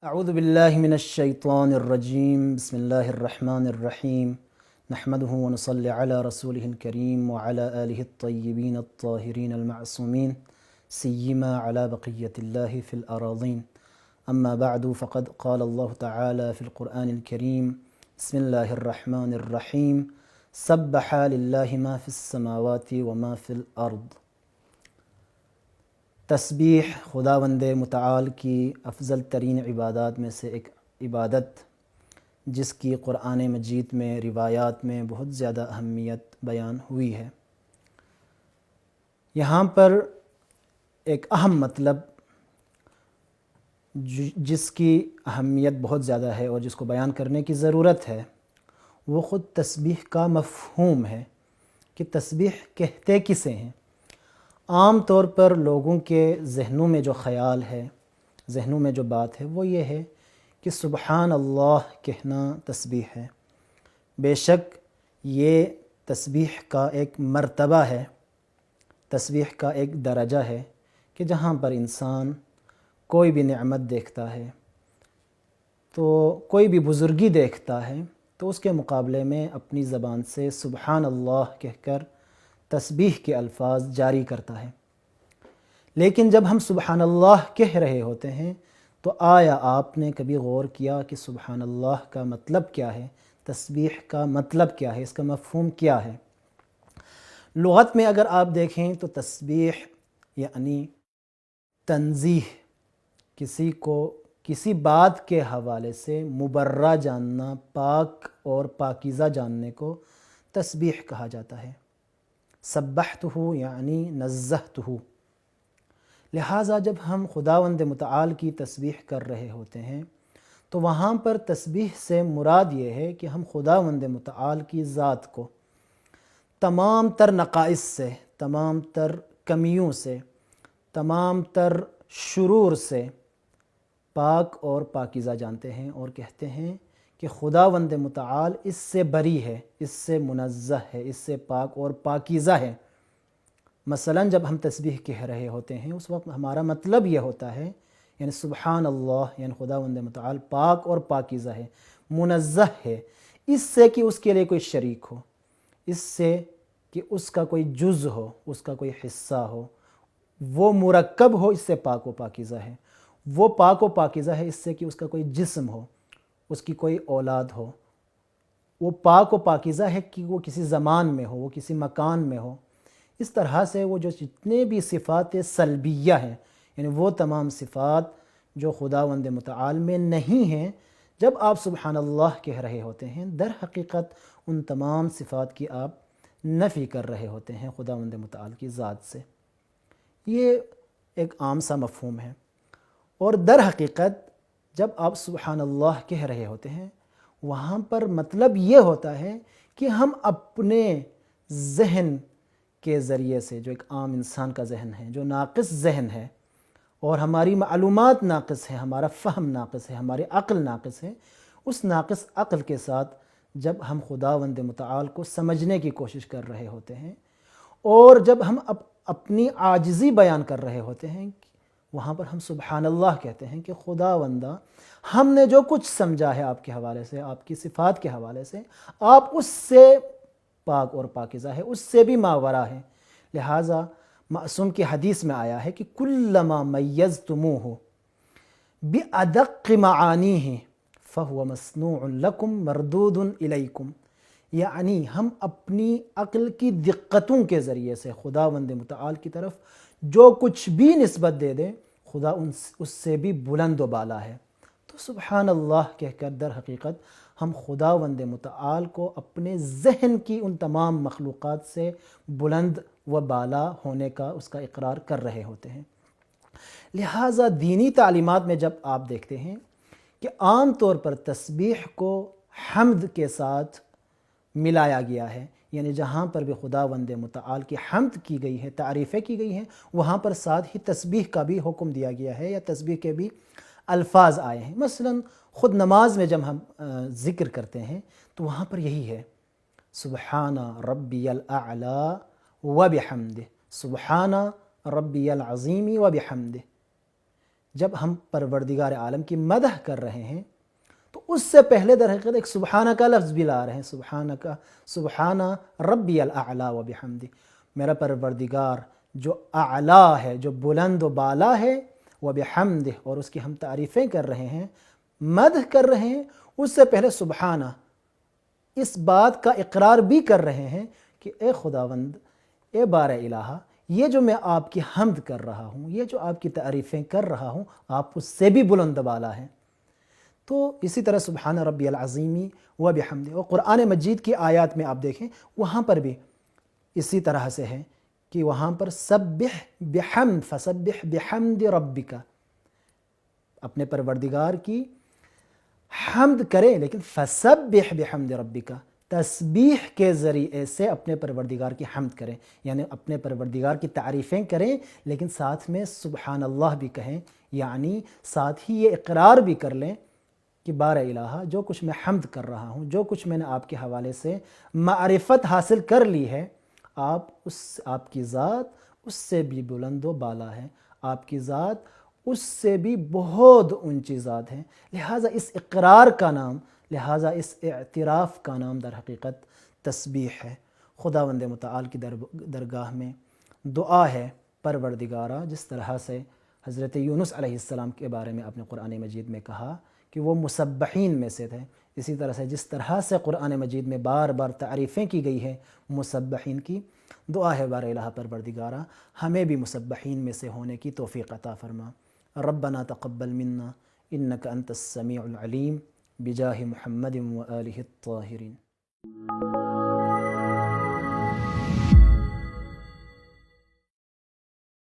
اعوذ باللہ من الشیطان الرجیم بسم اللہ الرحمن الرحیم نحمده ونصلی علی رسوله الکریم وعلی آلہ الطیبین الطاہرین المعصومین سیما علی بقیت اللہ فی الاراضین اما بعد فقد قال اللہ تعالی فی القرآن الکریم بسم اللہ الرحمن الرحیم سبح للہ ما فی السماوات وما فی الارض۔ تسبیح خداوند متعال کی افضل ترین عبادات میں سے ایک عبادت، جس کی قرآن مجید میں روایات میں بہت زیادہ اہمیت بیان ہوئی ہے۔ یہاں پر ایک اہم مطلب جس کی اہمیت بہت زیادہ ہے اور جس کو بیان کرنے کی ضرورت ہے، وہ خود تسبیح کا مفہوم ہے کہ تسبیح کہتے کسے ہیں۔ عام طور پر لوگوں کے ذہنوں میں جو خیال ہے، ذہنوں میں جو بات ہے، وہ یہ ہے کہ سبحان اللہ کہنا تسبیح ہے۔ بے شک یہ تسبیح کا ایک مرتبہ ہے، تسبیح کا ایک درجہ ہے کہ جہاں پر انسان کوئی بھی نعمت دیکھتا ہے، تو کوئی بھی بزرگی دیکھتا ہے، تو اس کے مقابلے میں اپنی زبان سے سبحان اللہ کہہ کر تسبیح کے الفاظ جاری کرتا ہے۔ لیکن جب ہم سبحان اللہ کہہ رہے ہوتے ہیں تو آیا آپ نے کبھی غور کیا کہ سبحان اللہ کا مطلب کیا ہے؟ تسبیح کا مطلب کیا ہے؟ اس کا مفہوم کیا ہے؟ لغت میں اگر آپ دیکھیں تو تسبیح یعنی تنزیہ، کسی کو کسی بات کے حوالے سے مبرہ جاننا، پاک اور پاکیزہ جاننے کو تسبیح کہا جاتا ہے۔ سبحتہ یعنی نزہتہ۔ لہٰذا جب ہم خداوند متعال کی تسبیح کر رہے ہوتے ہیں تو وہاں پر تسبیح سے مراد یہ ہے کہ ہم خداوند متعال کی ذات کو تمام تر نقائص سے، تمام تر کمیوں سے، تمام تر شرور سے پاک اور پاکیزہ جانتے ہیں اور کہتے ہیں کہ خداوند متعال اس سے بری ہے، اس سے منزہ ہے، اس سے پاک اور پاکیزہ ہے۔ مثلاً جب ہم تسبیح کہہ رہے ہوتے ہیں اس وقت ہمارا مطلب یہ ہوتا ہے، یعنی سبحان اللہ یعنی خداوند متعال پاک اور پاکیزہ ہے، منزہ ہے، اس سے کہ اس کے لیے کوئی شریک ہو، اس سے کہ اس کا کوئی جز ہو، اس کا کوئی حصہ ہو، وہ مرکب ہو، اس سے پاک و پاکیزہ ہے۔ وہ پاک و پاکیزہ ہے اس سے کہ اس کا کوئی جسم ہو، اس کی کوئی اولاد ہو۔ وہ پاک و پاکیزہ ہے کہ وہ کسی زمان میں ہو، وہ کسی مکان میں ہو۔ اس طرح سے وہ جو جتنے بھی صفات سلبیہ ہیں، یعنی وہ تمام صفات جو خداوند متعال میں نہیں ہیں، جب آپ سبحان اللہ کہہ رہے ہوتے ہیں در حقیقت ان تمام صفات کی آپ نفی کر رہے ہوتے ہیں خداوند متعال کی ذات سے۔ یہ ایک عام سا مفہوم ہے، اور در حقیقت جب آپ سبحان اللہ کہہ رہے ہوتے ہیں وہاں پر مطلب یہ ہوتا ہے کہ ہم اپنے ذہن کے ذریعے سے، جو ایک عام انسان کا ذہن ہے، جو ناقص ذہن ہے اور ہماری معلومات ناقص ہے، ہمارا فہم ناقص ہے، ہماری عقل ناقص ہے، اس ناقص عقل کے ساتھ جب ہم خداوند متعال کو سمجھنے کی کوشش کر رہے ہوتے ہیں اور جب ہم اپنی عاجزی بیان کر رہے ہوتے ہیں، وہاں پر ہم سبحان اللہ کہتے ہیں کہ خداوندہ ہم نے جو کچھ سمجھا ہے آپ کے حوالے سے، آپ کی صفات کے حوالے سے، آپ اس سے پاک اور پاکیزہ ہے، اس سے بھی ماورا ہے۔ لہٰذا معصوم کی حدیث میں آیا ہے کہ کلما میزتموہ بأدق معانیہ فہو مصنوع لکم مردود الیکم۔ یعنی ہم اپنی عقل کی دقتوں کے ذریعے سے خداوند متعال کی طرف جو کچھ بھی نسبت دے دیں، خدا اس سے بھی بلند و بالا ہے۔ تو سبحان اللہ کہہ کر در حقیقت ہم خداوند متعال کو اپنے ذہن کی ان تمام مخلوقات سے بلند و بالا ہونے کا، اس کا اقرار کر رہے ہوتے ہیں۔ لہٰذا دینی تعلیمات میں جب آپ دیکھتے ہیں کہ عام طور پر تسبیح کو حمد کے ساتھ ملایا گیا ہے، یعنی جہاں پر بھی خداوند متعال کی حمد کی گئی ہے، تعریفیں کی گئی ہیں، وہاں پر ساتھ ہی تسبیح کا بھی حکم دیا گیا ہے یا تسبیح کے بھی الفاظ آئے ہیں۔ مثلاً خود نماز میں جب ہم ذکر کرتے ہیں تو وہاں پر یہی ہے، سبحان ربی الاعلی وبحمدہ، سبحان ربی العظیم وبحمدہ۔ جب ہم پروردگار عالم کی مدح کر رہے ہیں تو اس سے پہلے در حقیقت ایک سبحانہ کا لفظ بھی لا رہے ہیں، سبحانہ ربی الاعلیٰ و بحمدہ، میرا پروردگار جو اعلیٰ ہے، جو بلند و بالا ہے، و بحمدہ، اور اس کی ہم تعریفیں کر رہے ہیں، مدح کر رہے ہیں، اس سے پہلے سبحانہ اس بات کا اقرار بھی کر رہے ہیں کہ اے خداوند، اے بار الہ، یہ جو میں آپ کی حمد کر رہا ہوں، یہ جو آپ کی تعریفیں کر رہا ہوں، آپ اس سے بھی بلند بالا ہیں۔ تو اسی طرح سبحان ربی العظیمی و بحمدہ، اور قرآن مجید کی آیات میں آپ دیکھیں وہاں پر بھی اسی طرح سے ہے کہ وہاں پر سبح بحمد، فسبح بحمد ربک، اپنے پروردگار کی حمد کریں، لیکن فسبح بحمد ربک، تسبیح کے ذریعے سے اپنے پروردگار کی حمد کریں، یعنی اپنے پروردگار کی تعریفیں کریں، لیکن ساتھ میں سبحان اللہ بھی کہیں، یعنی ساتھ ہی یہ اقرار بھی کر لیں کہ بار الہ، جو کچھ میں حمد کر رہا ہوں، جو کچھ میں نے آپ کے حوالے سے معرفت حاصل کر لی ہے، آپ کی ذات اس سے بھی بلند و بالا ہے، آپ کی ذات اس سے بھی بہت اونچی ذات ہے۔ لہٰذا اس اقرار کا نام، لہٰذا اس اعتراف کا نام در حقیقت تسبیح ہے۔ خداوند متعال کی درگاہ میں دعا ہے، پروردگارا، جس طرح سے حضرت یونس علیہ السلام کے بارے میں آپ نے قرآن مجید میں کہا کہ وہ مسبحین میں سے تھے، اسی طرح سے جس طرح سے قرآن مجید میں بار بار تعریفیں کی گئی ہیں مسبحین کی، دعا ہے بار الہ پروردگارا ہمیں بھی مسبحین میں سے ہونے کی توفیق عطا فرما۔ ربنا تقبل منا انک انت السمیع العلیم بجاہ محمد و آلہ الطاہرین۔